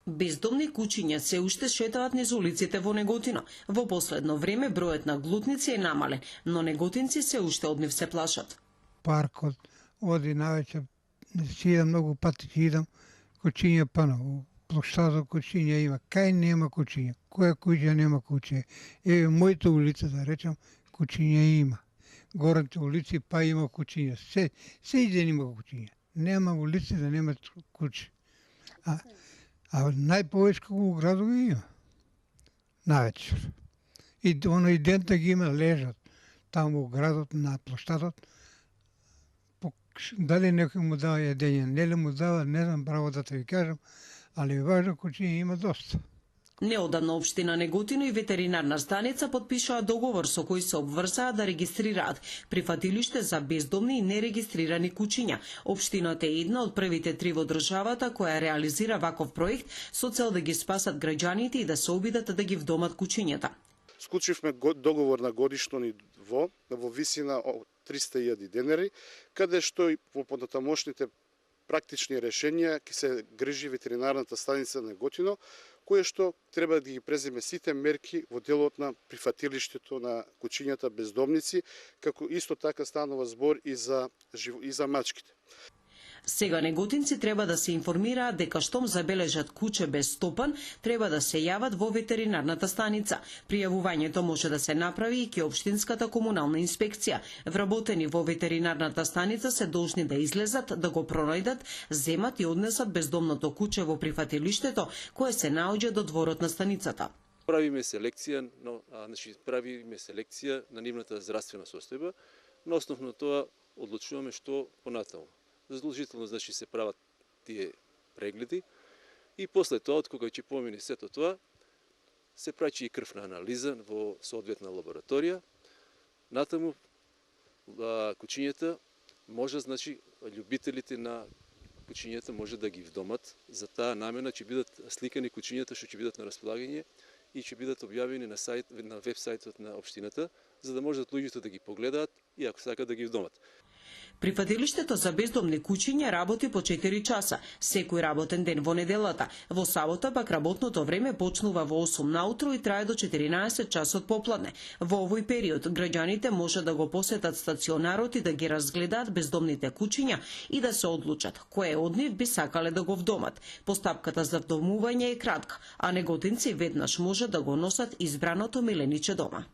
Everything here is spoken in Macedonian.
Бездомни куќиња се уште шетаат низ улиците во Неготино. Во последно време бројот на глутници е намален, но неготинци се уште од нив се плашат. Паркот, оди навечер, си идам многу пати, идам, куќиња пано, площадот куќиња има, кај нема куќиња, која куќа нема куќа. Еве мојата улица, да речем, куќиња има. Горните улици па има куќиња, се ден има куќиња. Нема улици да нема куќи. А најповеќе у градови има. Навечер. И оној дента ги има, лежат таму у градот, на площадот. Дали некој му дава јадење, нели му дава, не знам право да те ви кажам, али важно куќиња има доста. Неодамна општина Неготино и ветеринарна станица подпишаа договор со кој се обврзаа да регистрираат прифатилиште за бездомни и нерегистрирани куќиња. Општината е една од првите 3 во државата која реализира ваков проект со цел да ги спасат граѓаните и да се обидат да ги вдомат куќињата. Склучивме договор на годишно ниво во висина од 300.000 денари, каде што и во понатамошните практични решенија ќе се грижи ветеринарната станица на Неготино, кое што треба да ги преземе сите мерки во делот на прифатилиштето на куќињата бездомници, како исто така станува збор и за мачките. Сега неготинци треба да се информираат дека штом забележат куќе без стопан, треба да се јават во ветеринарната станица. Пријавувањето може да се направи и ке општинската комунална инспекција. Вработени во ветеринарната станица се должни да излезат, да го пронајдат, земат и однесат бездомното куќе во прифатилиштето, кое се наоѓа до дворот на станицата. Правиме селекција, правиме селекција на нивната здравствена состојба, на основ на тоа одлучуваме што понатаму. Задолжително се прават тие прегледи и после тоа, од кога ќе помине сето тоа, се праќи и крвна анализа во соодветна лабораторија. Натаму куќињата може, љубителите на куќињата може да ги вдомат. За таа намена ќе бидат сликани куќињата што ќе бидат на располагање и ќе бидат објавени на веб сајтот на општината, за да можат луѓето да ги погледаат и ако сакат да ги вдомат. Прифатилиштето за бездомни куќиња работи по 4 часа, секој работен ден во неделата. Во сабота пак работното време почнува во 8 наутро и трае до 14 часот попладне. Во овој период граѓаните може да го посетат стационарот и да ги разгледаат бездомните куќиња и да се одлучат кое од нив би сакале да го вдомат. Постапката за вдомување е кратка, а неготинци веднаш може да го носат избраното милениче дома.